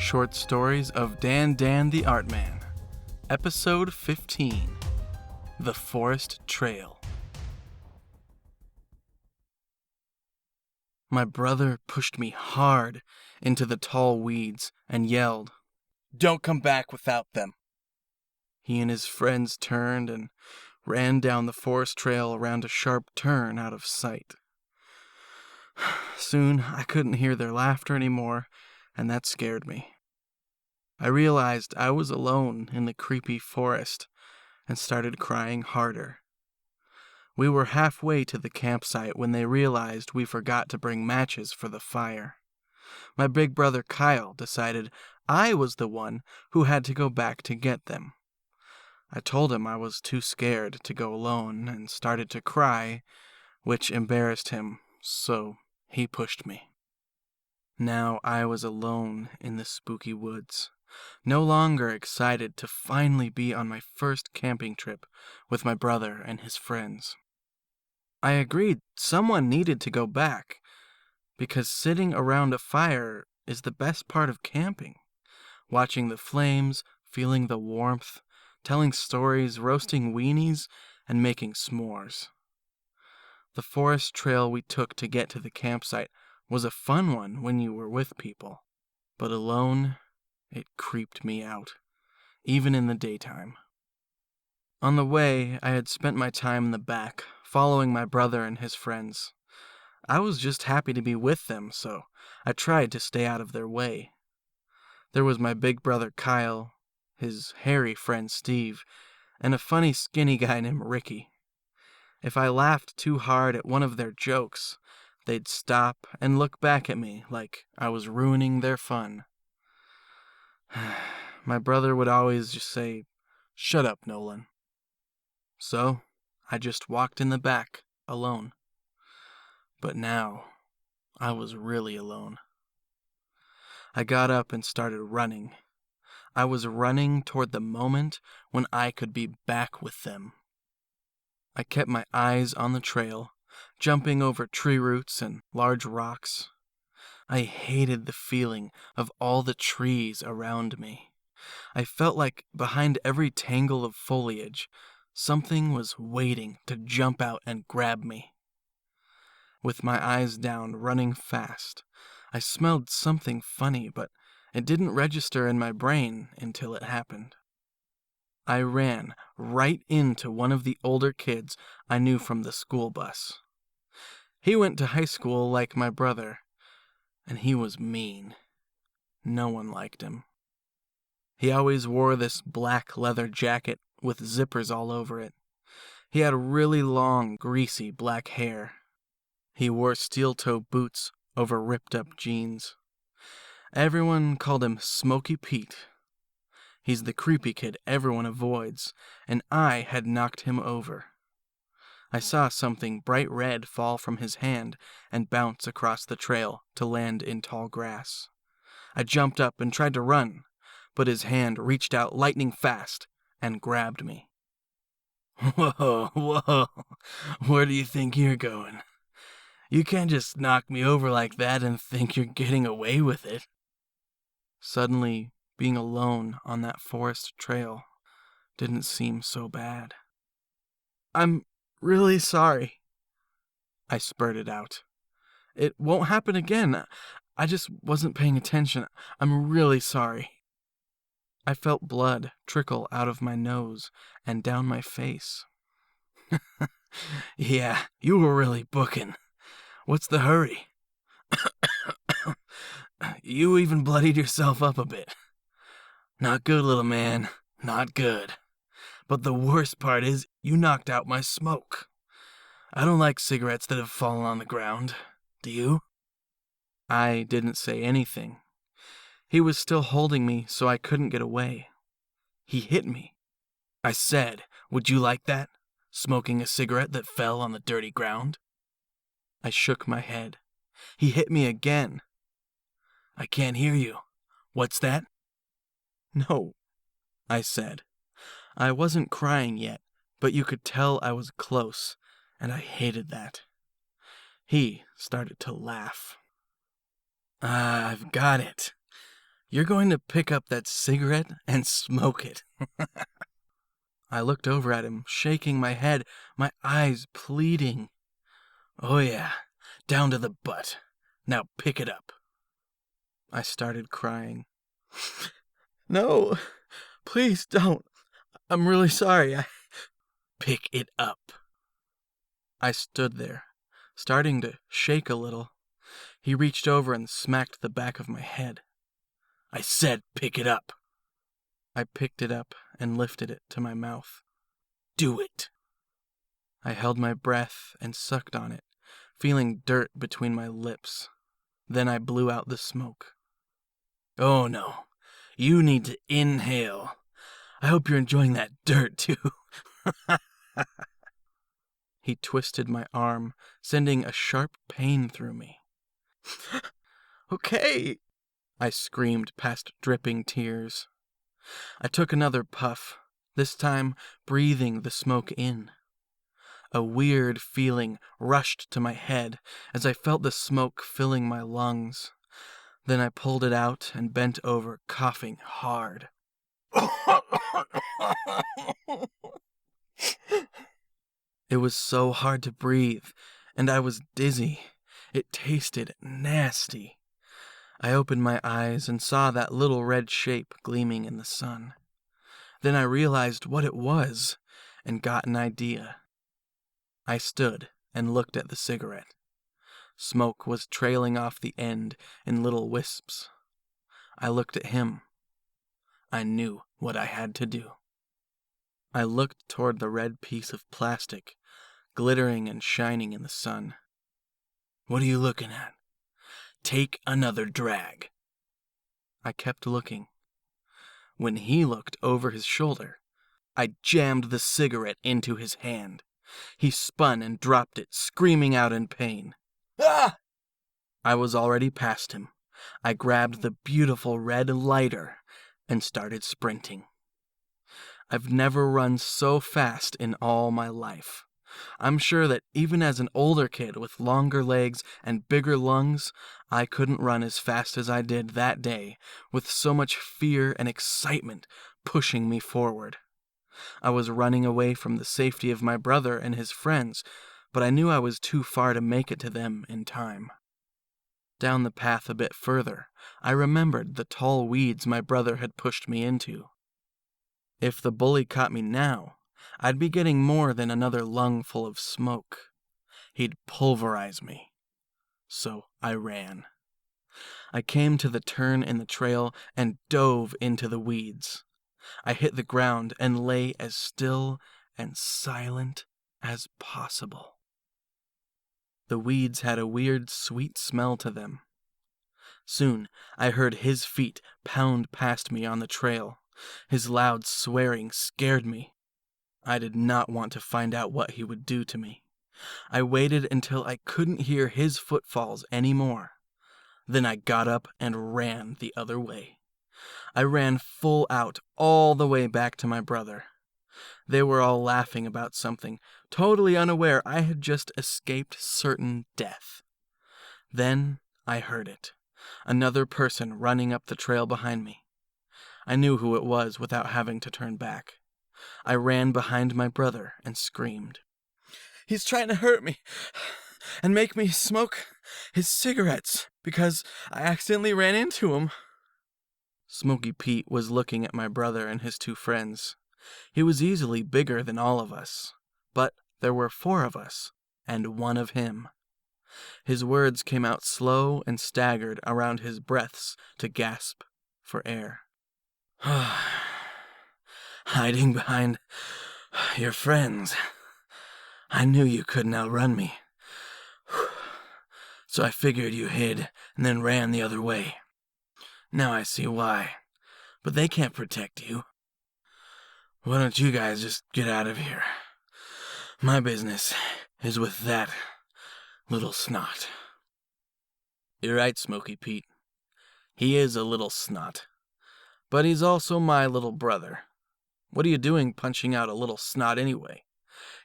Short Stories of the Artman. Episode 15. The Forest Trail. My brother pushed me hard into the tall weeds and yelled, "Don't come back without them." He and his friends turned and ran down the forest trail around a sharp turn out of sight. Soon I couldn't hear their laughter anymore, and that scared me. I realized I was alone in the creepy forest and started crying harder. We were halfway to the campsite when they realized we forgot to bring matches for the fire. My big brother Kyle decided I was the one who had to go back to get them. I told him I was too scared to go alone and started to cry, which embarrassed him, so he pushed me. Now I was alone in the spooky woods, no longer excited to finally be on my first camping trip with my brother and his friends. I agreed someone needed to go back, because sitting around a fire is the best part of camping. Watching the flames, feeling the warmth, telling stories, roasting weenies, and making s'mores. The forest trail we took to get to the campsite was a fun one when you were with people, but alone, it creeped me out, even in the daytime. On the way, I had spent my time in the back, following my brother and his friends. I was just happy to be with them, so I tried to stay out of their way. There was my big brother Kyle, his hairy friend Steve, and a funny skinny guy named Ricky. If I laughed too hard at one of their jokes, they'd stop and look back at me like I was ruining their fun. My brother would always just say, "Shut up, Nolan." So I just walked in the back, alone. But now, I was really alone. I got up and started running. I was running toward the moment when I could be back with them. I kept my eyes on the trail, jumping over tree roots and large rocks. I hated the feeling of all the trees around me. I felt like behind every tangle of foliage, something was waiting to jump out and grab me. With my eyes down, running fast, I smelled something funny, but it didn't register in my brain until it happened. I ran right into one of the older kids I knew from the school bus. He went to high school like my brother, and he was mean. No one liked him. He always wore this black leather jacket with zippers all over it. He had really long, greasy black hair. He wore steel-toe boots over ripped-up jeans. Everyone called him Smoky Pete. He's the creepy kid everyone avoids, and I had knocked him over. I saw something bright red fall from his hand and bounce across the trail to land in tall grass. I jumped up and tried to run, but his hand reached out lightning fast and grabbed me. Whoa, where do you think you're going? You can't just knock me over like that and think you're getting away with it. Suddenly, being alone on that forest trail didn't seem so bad. "I'm really sorry," I spurted out. "It won't happen again. I just wasn't paying attention. I'm really sorry." I felt blood trickle out of my nose and down my face. "Yeah, you were really booking. What's the hurry? You even bloodied yourself up a bit. Not good, little man, not good. But the worst part is you knocked out my smoke. I don't like cigarettes that have fallen on the ground. Do you?" I didn't say anything. He was still holding me, so I couldn't get away. He hit me. I said, "Would you like that? Smoking a cigarette that fell on the dirty ground?" I shook my head. He hit me again. "I can't hear you. What's that?" "No," I said. I wasn't crying yet, but you could tell I was close, and I hated that. He started to laugh. "I've got it. You're going to pick up that cigarette and smoke it. I looked over at him, shaking my head, my eyes pleading. Oh yeah, down to the butt. Now pick it up. I started crying. No, please don't. I'm really sorry. Pick it up. I stood there, starting to shake a little. He reached over and smacked the back of my head. I said pick it up. I picked it up and lifted it to my mouth. Do it. I held my breath and sucked on it, feeling dirt between my lips. Then I blew out the smoke. Oh no, you need to inhale. I hope you're enjoying that dirt too. He twisted my arm, sending a sharp pain through me. Okay, I screamed past dripping tears. I took another puff, this time breathing the smoke in. A weird feeling rushed to my head as I felt the smoke filling my lungs. Then I pulled it out and bent over, coughing hard. It was so hard to breathe, and I was dizzy. It tasted nasty. I opened my eyes and saw that little red shape gleaming in the sun. Then I realized what it was and got an idea. I stood and looked at the cigarette. Smoke was trailing off the end in little wisps. I looked at him. I knew what I had to do. I looked toward the red piece of plastic, glittering and shining in the sun. What are you looking at? Take another drag. I kept looking. When he looked over his shoulder, I jammed the cigarette into his hand. He spun and dropped it, screaming out in pain. Ah! I was already past him. I grabbed the beautiful red lighter and started sprinting. I've never run so fast in all my life. I'm sure that even as an older kid with longer legs and bigger lungs, I couldn't run as fast as I did that day, with so much fear and excitement pushing me forward. I was running away from the safety of my brother and his friends, but I knew I was too far to make it to them in time. Down the path a bit further, I remembered the tall weeds my brother had pushed me into. If the bully caught me now, I'd be getting more than another lungful of smoke. He'd pulverize me. So I ran. I came to the turn in the trail and dove into the weeds. I hit the ground and lay as still and silent as possible. The weeds had a weird, sweet smell to them. Soon I heard his feet pound past me on the trail. His loud swearing scared me. I did not want to find out what he would do to me. I waited until I couldn't hear his footfalls anymore. Then I got up and ran the other way. I ran full out all the way back to my brother. They were all laughing about something, totally unaware I had just escaped certain death. Then I heard it. Another person running up the trail behind me. I knew who it was without having to turn back. I ran behind my brother and screamed. He's trying to hurt me and make me smoke his cigarettes because I accidentally ran into him. Smoky Pete was looking at my brother and his two friends. He was easily bigger than all of us, but there were 4 of us and 1 of him. His words came out slow and staggered around his breaths to gasp for air. Hiding behind your friends. I knew you couldn't outrun me. So I figured you hid and then ran the other way. Now I see why. But they can't protect you. Why don't you guys just get out of here? My business is with that little snot. You're right, Smoky Pete. He is a little snot. But he's also my little brother. What are you doing punching out a little snot anyway?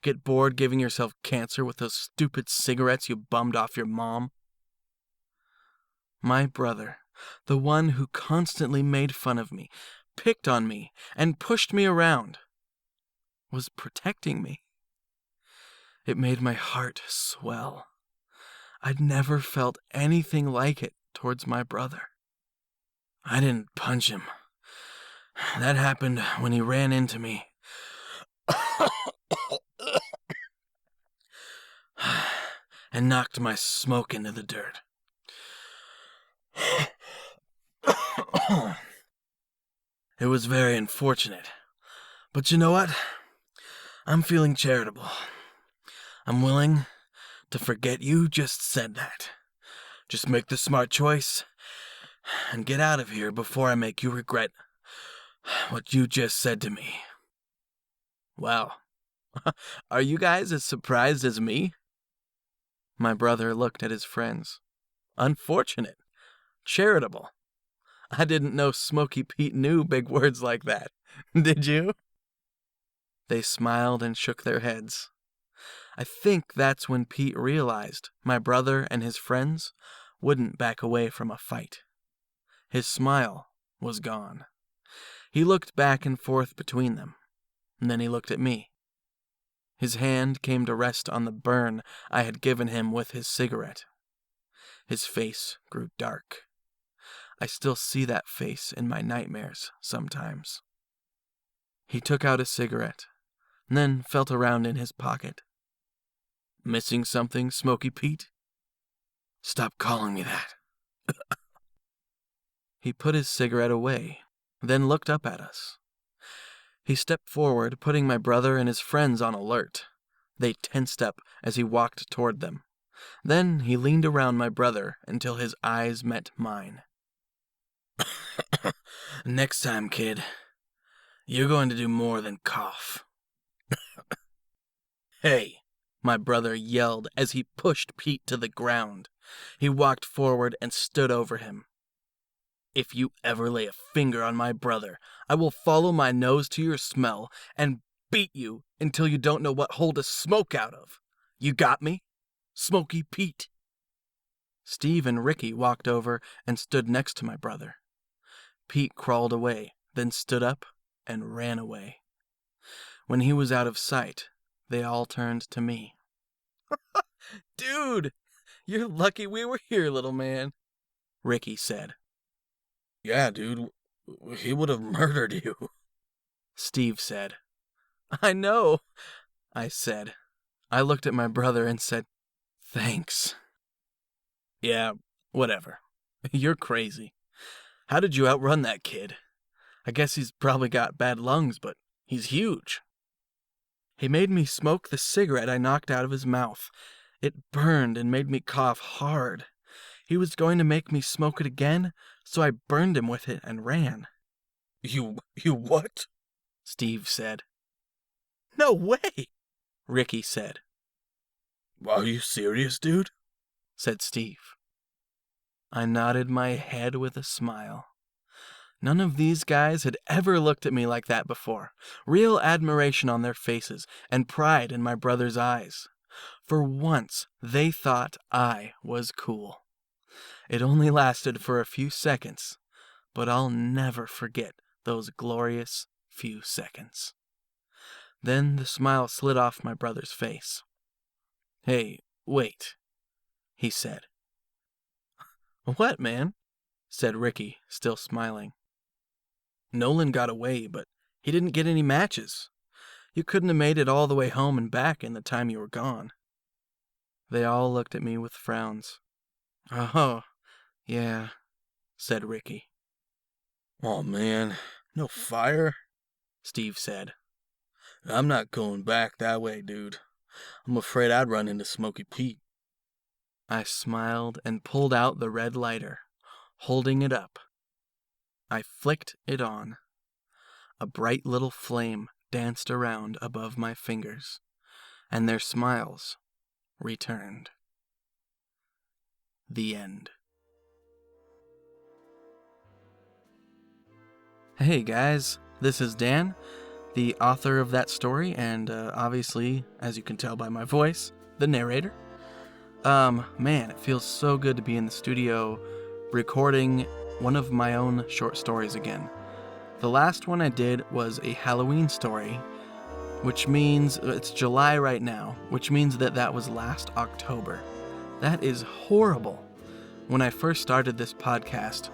Get bored giving yourself cancer with those stupid cigarettes you bummed off your mom? My brother the one who constantly made fun of me, picked on me, and pushed me around, was protecting me. It made my heart swell. I'd never felt anything like it towards my brother. I didn't punch him. That happened when he ran into me. And knocked my smoke into the dirt. It was very unfortunate. But you know what? I'm feeling charitable. I'm willing to forget you just said that. Just make the smart choice and get out of here before I make you regret what you just said to me. Wow. Are you guys as surprised as me? My brother looked at his friends. Unfortunate. Charitable. I didn't know Smoky Pete knew big words like that. Did you? They smiled and shook their heads. I think that's when Pete realized my brother and his friends wouldn't back away from a fight. His smile was gone. He looked back and forth between them, and then he looked at me. His hand came to rest on the burn I had given him with his cigarette. His face grew dark. I still see that face in my nightmares sometimes. He took out a cigarette, and then felt around in his pocket. Missing something, Smoky Pete? Stop calling me that. He put his cigarette away, then looked up at us. He stepped forward, putting my brother and his friends on alert. They tensed up as he walked toward them. Then he leaned around my brother until his eyes met mine. Next time, kid, you're going to do more than cough. Hey, my brother yelled as he pushed Pete to the ground. He walked forward and stood over him. If you ever lay a finger on my brother, I will follow my nose to your smell and beat you until you don't know what hole to smoke out of. You got me? Smoky Pete. Steve and Ricky walked over and stood next to my brother. Pete crawled away, then stood up and ran away. When he was out of sight, they all turned to me. Dude, you're lucky we were here, little man, Ricky said. Yeah, dude, he would have murdered you, Steve said. I know, I said. I looked at my brother and said, thanks. Yeah, whatever. You're crazy. How did you outrun that kid? I guess he's probably got bad lungs, but he's huge. He made me smoke the cigarette I knocked out of his mouth. It burned and made me cough hard. He was going to make me smoke it again, so I burned him with it and ran. You what? Steve said. No way, Ricky said. Are you serious, dude? Said Steve. I nodded my head with a smile. None of these guys had ever looked at me like that before. Real admiration on their faces and pride in my brother's eyes. For once, they thought I was cool. It only lasted for a few seconds, but I'll never forget those glorious few seconds. Then the smile slid off my brother's face. Hey, wait, he said. What, man? Said Ricky, still smiling. Nolan got away, but he didn't get any matches. You couldn't have made it all the way home and back in the time you were gone. They all looked at me with frowns. Oh, yeah, said Ricky. Oh, man, no fire? Steve said. I'm not going back that way, dude. I'm afraid I'd run into Smoky Pete. I smiled and pulled out the red lighter, holding it up. I flicked it on. A bright little flame danced around above my fingers, and their smiles returned. The end. Hey guys, this is Dan, the author of that story, and obviously, as you can tell by my voice, the narrator. Man, it feels so good to be in the studio recording one of my own short stories again. The last one I did was a Halloween story, which means it's July right now, which means that was last October. That is horrible. When I first started this podcast,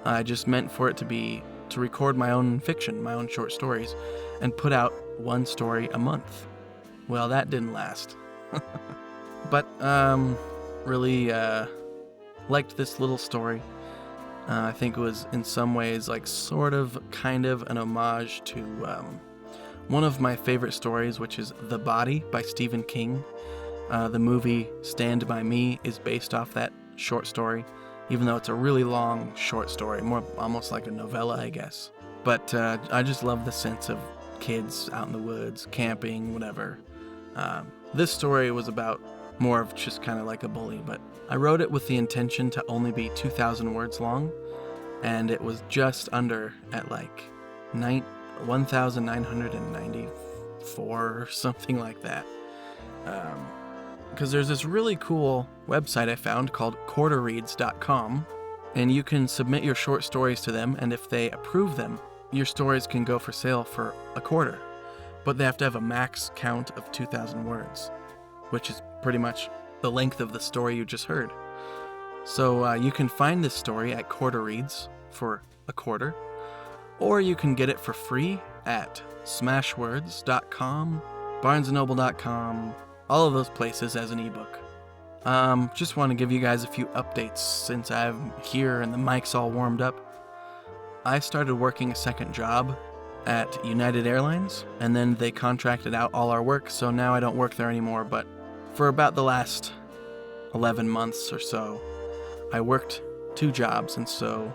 I just meant for it to record my own fiction, my own short stories, and put out one story a month. Well, that didn't last. But, really, liked this little story. I think it was in some ways like sort of kind of an homage to one of my favorite stories, which is The Body by Stephen King. The movie Stand By Me is based off that short story, even though it's a really long short story, more almost like a novella, I guess. But I just love the sense of kids out in the woods, camping, whatever. This story was about more of just kind of like a bully, but I wrote it with the intention to only be 2,000 words long, and it was just under at like 1,994 or something like that. Because there's this really cool website I found called quarterreads.com, and you can submit your short stories to them, and if they approve them, your stories can go for sale for a quarter. But they have to have a max count of 2,000 words, which is pretty much the length of the story you just heard. So you can find this story at Quarter Reads for a quarter, or you can get it for free at smashwords.com, barnesandnoble.com, all of those places as an ebook. Just want to give you guys a few updates since I'm here and the mic's all warmed up. I started working a second job at United Airlines, and then they contracted out all our work, so now I don't work there anymore, but for about the last 11 months or so, I worked 2 jobs, and so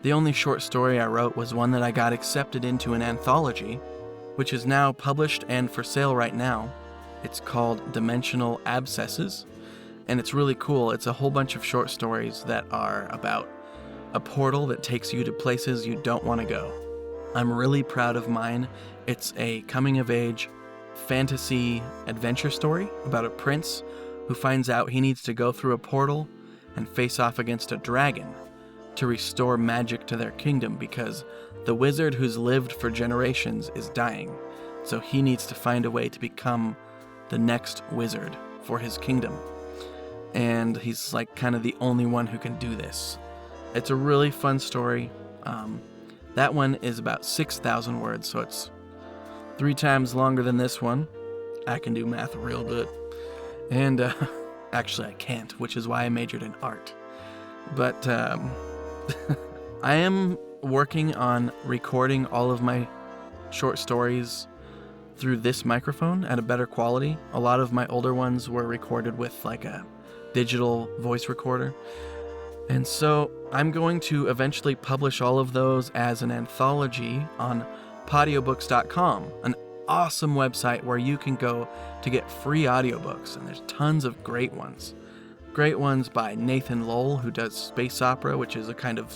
the only short story I wrote was one that I got accepted into an anthology, which is now published and for sale right now. It's called Dimensional Abscesses, and it's really cool. It's a whole bunch of short stories that are about a portal that takes you to places you don't want to go. I'm really proud of mine. It's a coming-of-age fantasy adventure story about a prince who finds out he needs to go through a portal and face off against a dragon to restore magic to their kingdom because the wizard who's lived for generations is dying. So he needs to find a way to become the next wizard for his kingdom. And he's like kind of the only one who can do this. It's a really fun story. That one is about 6,000 words, so it's 3 times longer than this one. I can do math real good. And actually I can't, which is why I majored in art. But I am working on recording all of my short stories through this microphone at a better quality. A lot of my older ones were recorded with like a digital voice recorder. And so I'm going to eventually publish all of those as an anthology on Podiobooks.com, an awesome website where you can go to get free audiobooks, and there's tons of great ones. Great ones by Nathan Lowell, who does space opera, which is a kind of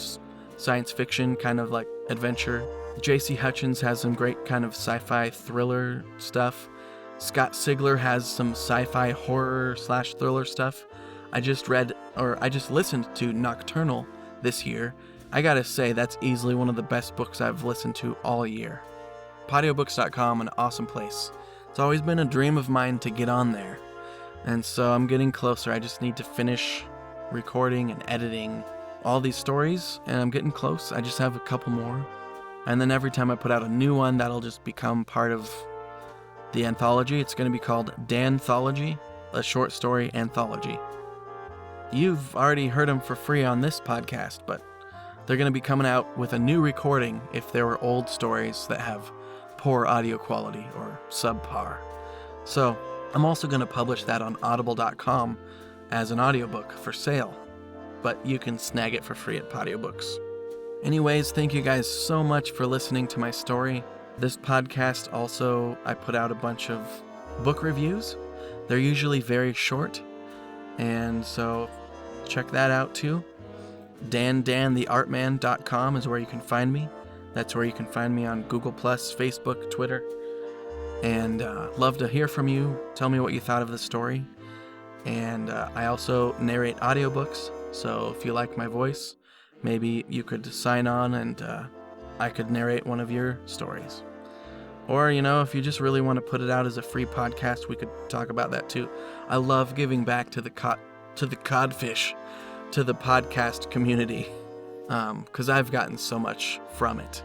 science fiction, kind of like adventure. J.C. Hutchins has some great kind of sci-fi thriller stuff. Scott Sigler has some sci-fi horror/thriller stuff. I just listened to Nocturnal this year. I gotta say, that's easily one of the best books I've listened to all year. Podiobooks.com, an awesome place. It's always been a dream of mine to get on there. And so I'm getting closer. I just need to finish recording and editing all these stories, and I'm getting close. I just have a couple more. And then every time I put out a new one, that'll just become part of the anthology. It's going to be called DanTheArtMan, a short story anthology. You've already heard them for free on this podcast, but they're going to be coming out with a new recording if there were old stories that have poor audio quality or subpar. So I'm also going to publish that on audible.com as an audiobook for sale, but you can snag it for free at Podiobooks. Anyways, thank you guys so much for listening to my story. This podcast also, I put out a bunch of book reviews. They're usually very short, and so check that out too. DanDanTheArtMan.com is where you can find me. That's where you can find me on Google+, Facebook, Twitter. And love to hear from you. Tell me what you thought of the story. And I also narrate audiobooks, so if you like my voice, maybe you could sign on and I could narrate one of your stories. Or, if you just really want to put it out as a free podcast, we could talk about that too. I love giving back to the codfish, to the podcast community, because I've gotten so much from it.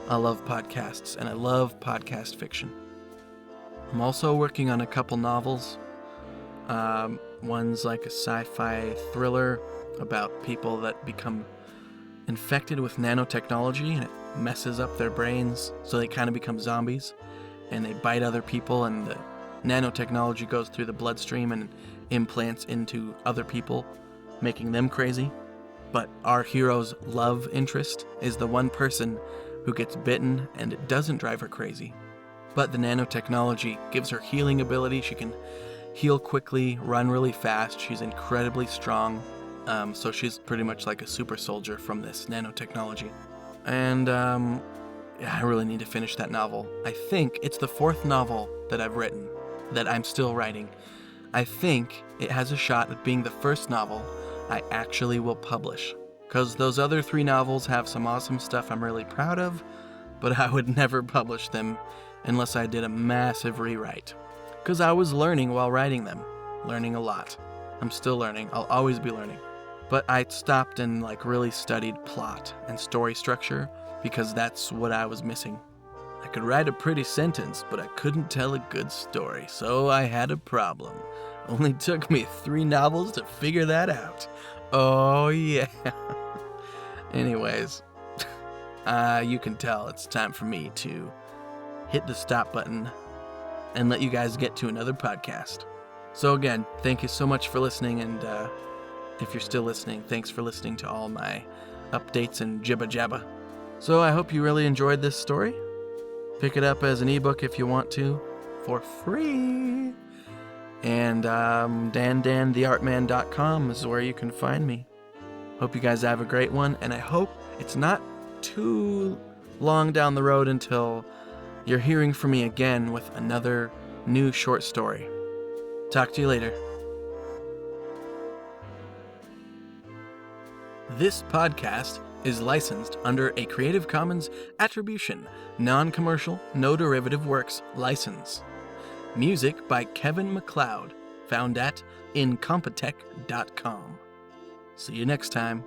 I love podcasts, and I love podcast fiction. I'm also working on a couple novels. One's like a sci-fi thriller about people that become infected with nanotechnology, and it messes up their brains, so they kind of become zombies, and they bite other people, and the nanotechnology goes through the bloodstream and implants into other people, making them crazy. But our hero's love interest is the one person who gets bitten, and it doesn't drive her crazy. But the nanotechnology gives her healing ability. She can heal quickly, run really fast. She's incredibly strong. So she's pretty much like a super soldier from this nanotechnology. And I really need to finish that novel. I think it's the 4th novel that I've written, that I'm still writing. I think it has a shot at being the first novel I actually will publish. Because those other 3 novels have some awesome stuff I'm really proud of, but I would never publish them unless I did a massive rewrite. Because I was learning while writing them. Learning a lot. I'm still learning. I'll always be learning. But I stopped and really studied plot and story structure because that's what I was missing. I could write a pretty sentence, but I couldn't tell a good story, so I had a problem. Only took me 3 novels to figure that out. Oh yeah. Anyways, you can tell it's time for me to hit the stop button and let you guys get to another podcast. So again, thank you so much for listening, and if you're still listening, thanks for listening to all my updates and jibba jabba. So I hope you really enjoyed this story. Pick it up as an ebook if you want to, for free. And DanDanTheArtMan.com is where you can find me. Hope you guys have a great one, and I hope it's not too long down the road until you're hearing from me again with another new short story. Talk to you later. This podcast is licensed under a Creative Commons Attribution, Non-Commercial, No Derivative Works license. Music by Kevin MacLeod, found at incompetech.com. See you next time.